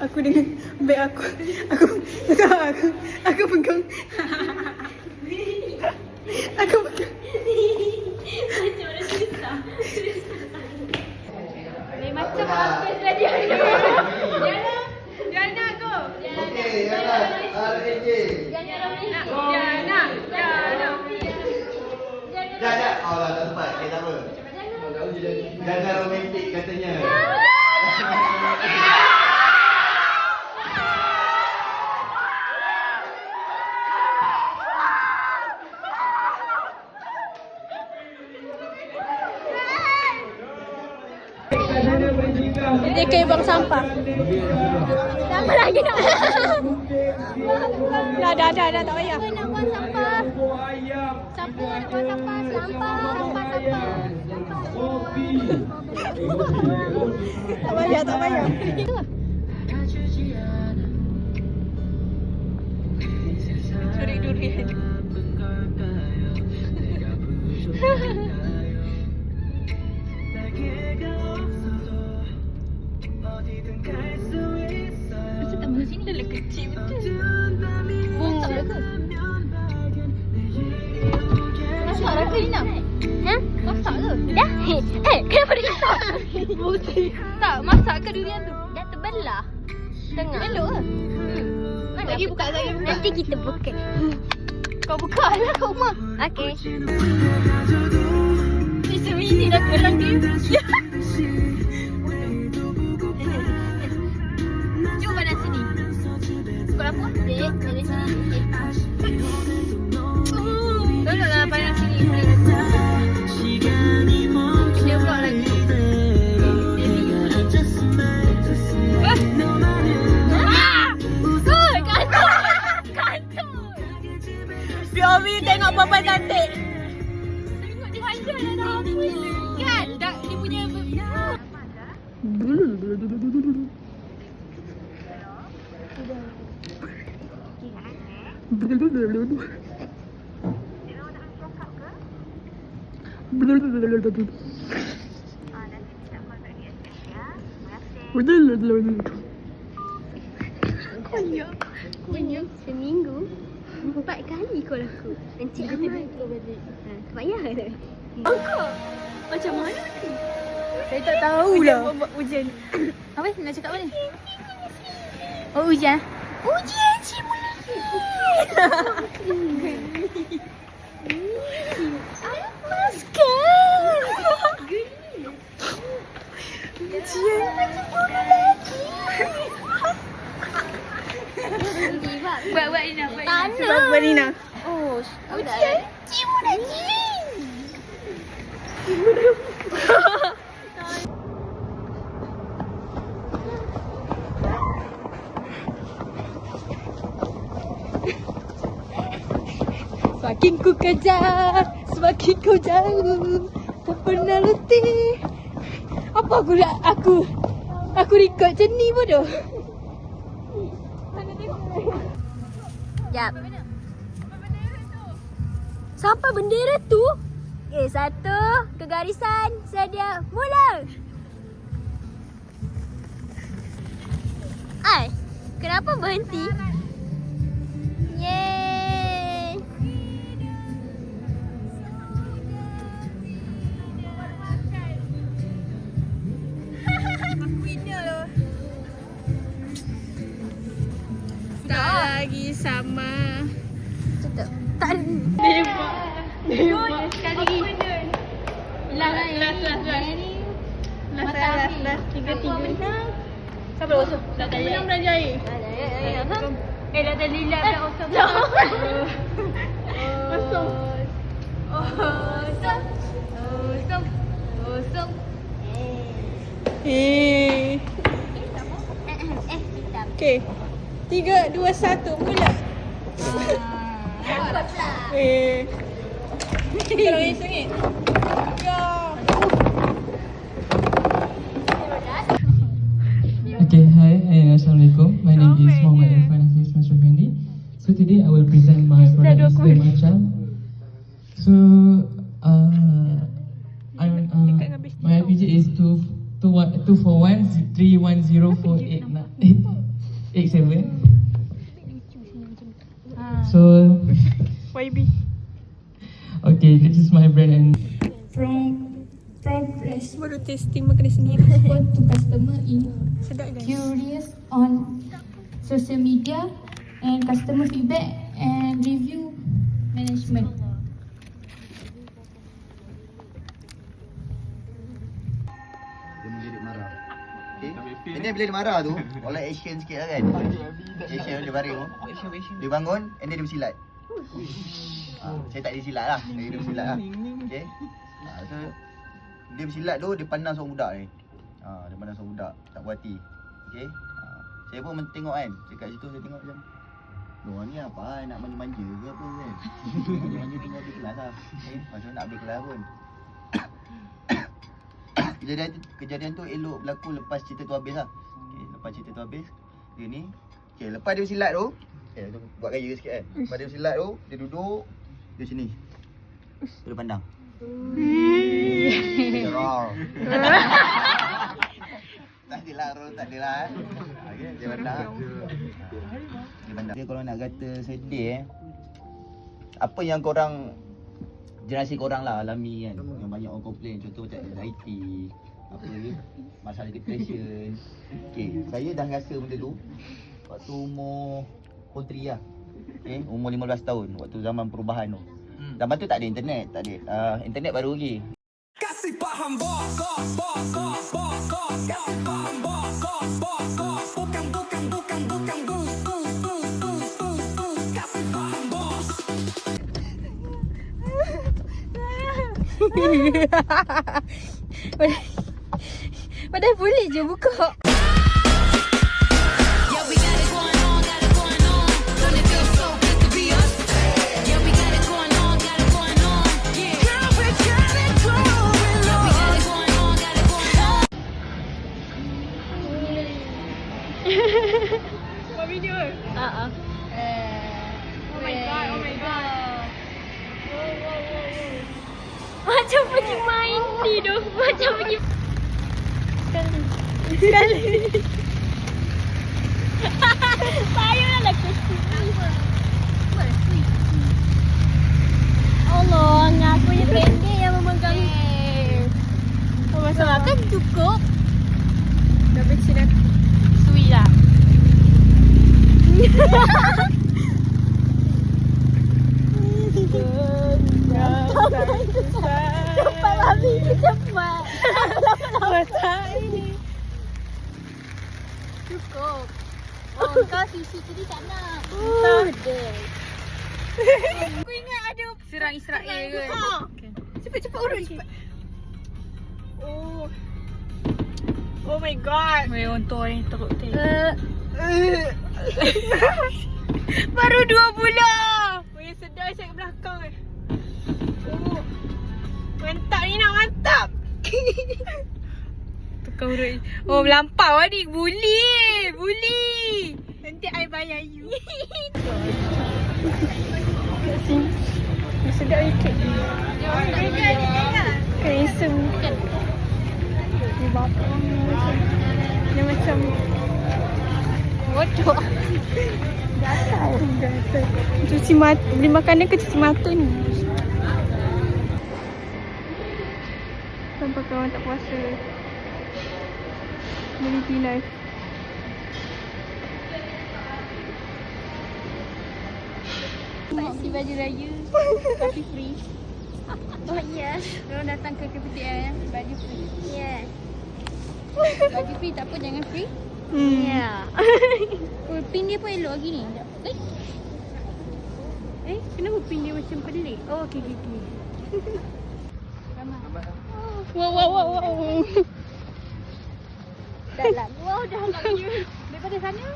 Aku dengan beg aku pegang. Aku pegang. Macam artis lah dia. Jana aku. Okey, R.A.J. Jana. Oh lah, tak sempat. Tak apa. Jana romantik katanya. Dia kayak buang sampah. Sama lagi nak. Dah, tak payah. Nak buang sampah. Siapa nak buang sampah? Sampah. Tak payah. Curi durian. Masa tak masuk sini dah kecil betul. Masak dah ke? Masak dah ke Lina? Masak ke? Dah? Kenapa dia masak? Tak, masak ke durian tu? Dah terbelah. Tengah. Elok ke? Lagi buka. Nanti kita buka. Kau buka lah kat rumah. Okey. Ni semini dah kerang dia. Jom mana sini. Pukul apa? Dek, dari sini. Tolonglah pandang sini. Dia vlog lagi. Biomi tengok Papa cantik. Tengok dia hajar dah apa kan? Dah dia punya Konyo seminggu 4 kali call aku. Encik Ahmad kau balik. Tak payah tak? Angkat. Macam mana ni? Saya tak tahulah. Ujian. Apa nak cakap apa ni? Oh ujian. Ujian cimuli. Maskan. Ujian. Buat Nina. Buat Nina. Oh, ujian cimuli. Semakin ku kejar, semakin ku jauh, tak pernah letih. Apa aku record macam ni bodoh. Jap. Sampai bendera tu? Satu, kegarisan, sedia, mula. Ai, kenapa berhenti? Yeay. Winner loh. Tak lagi sama. Tutup. Tak ada. Debat. Sekali lagi. Last. Tiga. Siapa dah kosong? Dah tak pernah belanja air. Dah ada lilap dah kosong. Kosong. Kosong. Okay. 3, 2, 1, mula. Kalau RM1. Okay, hi, assalamualaikum. My name is Muhammad Irfan Aziz Nasrul Fendi. So today I will present my product Macha. So my RPG is to 1241 3104887. So, YB. okay, this is my brand and From fresh Baru testing makanan sendiri. respond to customer in Sedap guys. curious on social media and customer feedback and review management. Dia menjadi marah. Okay. Ini bila dia marah tu, oleh action sikit lah kan. Action dia baring tu. Dia bangun, and then dia bersilat. Saya tak disilat lah. Dia bersilat lah. Okay. So, dia bersilat tu, dia pandang seorang budak ni. Dia pandang seorang budak, tak puas hati. Okay. Saya pun tengok kan. Dekat situ saya tengok macam, Loh ni apa nak manja-manja ke apa kan. Manja-manja tinggal di kelas lah. Okay. Macam nak habis kelas pun. Kejadian tu elok berlaku lepas cerita tu habis lah. Okay, lepas cerita tu habis, dia ni, okay, lepas dia bersilat tu, okay, tu buat gaya sikit kan. Lepas dia bersilat tu, dia duduk, dia sini. Dia pandang. Dia roar. Tak adalah roar, tak adalah okay, dia pandang. Dia pandang. Dia kalau nak kata sedih apa yang korang, generasi korang lah alami kan, yang banyak orang komplain, contoh macam anxiety, apa lagi, masalah depression. Okay, saya dah rasa benda tu waktu umur puteri lah. Okay, umur 15 tahun, waktu zaman perubahan tu. Zaman tu tak ada internet, internet baru lagi. Kasih paham bos, kasih paham bos, bukan kasih paham bos. Padahal boleh je buka. Buat video ke? Oh my god, oh my god. Macam pergi main ni tu. Macam pergi sekali. Payahlah ke sini. Allah, ngaku je pendek yang memegang. Oh, masalah kan Cukup. dah bersih dah. Sweet lah. Cepat babi ni cepat. Masak ini. Cukup. Oh, kau sisi tadi tak nak. Aku ingat ada Serang Israel ke? Okay. cepat urut cepat. Oh. Oh my god. Weh, ontoi teruk teh. Baru 2 bulan. Weh, sedar saya kat belakang eh. Oh. Mantap ni nak mantap. Tukar urut. Oh, melampau lah ni. Bully. Nanti I bayar you. Sedap ni kek ni. Handsome kan. Dia bapak dia macam bodoh. Gatal. Cuci mata, beli makanan ke cuci mata ni. Sampai kawan tak puasa. Beli tea life. Si baju raya tapi free. Oh yes. Diorang datang ke KPTM baju free. Yes. Baju free tak apa, jangan free. Ya. Oh, pin dia pun elok lagi ni. Kenapa pin dia macam pelik? Oh, okey. Ramai. Wow. Dalam. Wow, dalam you. Daripada sana.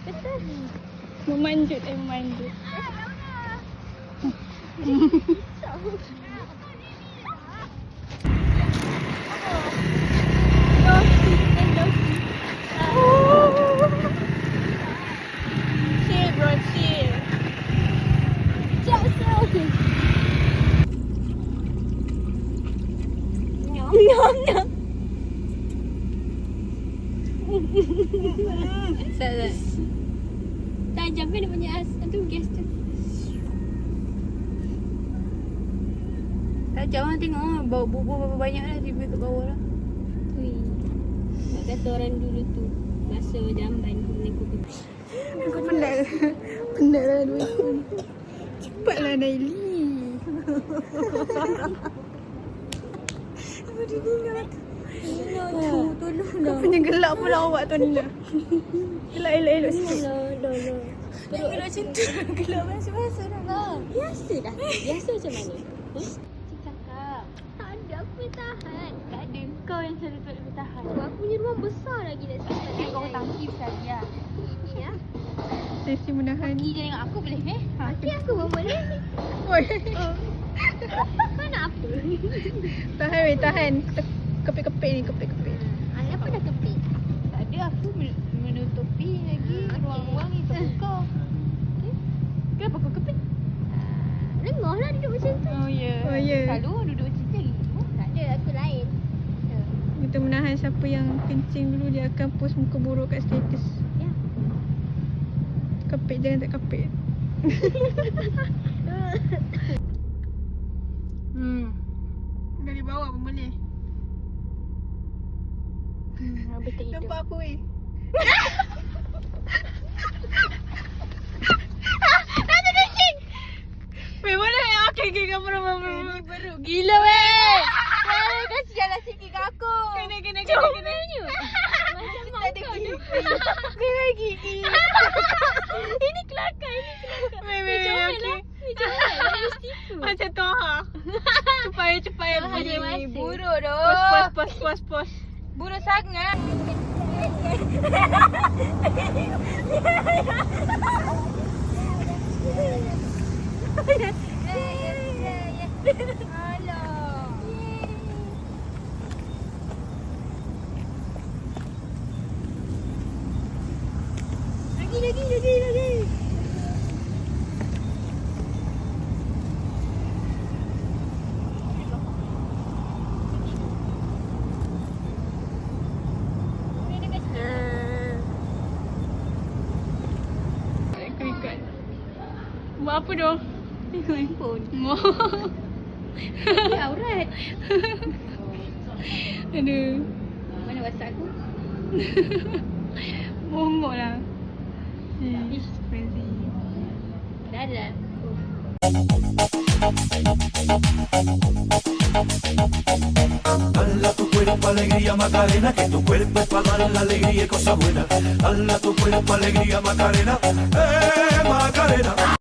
Betul. Memanjut. Chill bro, chill. Sekejap, okey. No. Tolonglah. Tajam kan dia punya tu gas tu. Tajam lah tengok bau bubur berapa banyak dah tiba kat bawah lah. Nak kata orang dulu tu masa jamban ni Aku penat. Penat lah dua ekor ni. Cepatlah Naili. Apa dia Nina tu? Nina tu, tolonglah. Kau punya gelak pula awak tu Nina. Elak sikit. Dah. Jangan gelak macam tu. Gelak biasa-biasa dah lah. Biasa dah. Biasa macam mana? Cakap. Tak ada, aku boleh tahan. Tak ada, kau yang selalu tak boleh tahan. Aku punya rumah besar lagi dah sampai. Kau tangki sekali lah. Ya. Sesi menahan. Pergi je dengan aku boleh Okey aku pun boleh. Oi. Kau nak apa? Tahan weh, tahan. Kepit-kepit ni, kepit-kepit. Apa dah kepit? Tak ada, aku menutupi lagi ruang-ruang yang terbuka. Okay. Kenapa kau kepit? Lengah lah duduk macam tu. Oh ya. Oh, ya. Selalu duduk macam tu lagi. Tak ada, aku lain. Kita menahan siapa yang kencing dulu, dia akan post muka buruk kat status. Ya. Kepit jangan tak kepit. Dari bawah pun boleh. Habis tak hidup. Nampak aku weh. Ada kencing. Weh boleh? Okay, kamera. Baru gila weh. Kasihanlah sikit kat aku. Kena. Macam mak kau ni. Merah gigi. Ini kelakar. Weh, Macam mana lah? Macam mana lah? Mesti tu. Macam tu ha. Cepat Ada masa. Buruk doh. Pos. Buruk sangat. Alah. Lagi. Aku ikut. Buat apa dong? Tengok handphone. Aurat. Aduh. Mana WhatsApp aku? Bongok lah. Ish, crazy. Dah ada. Dala tu cuerpo alegría Macarena, que tu cuerpo es para dar la alegría y cosas buenas. Dala tu cuerpo alegría Macarena, Macarena.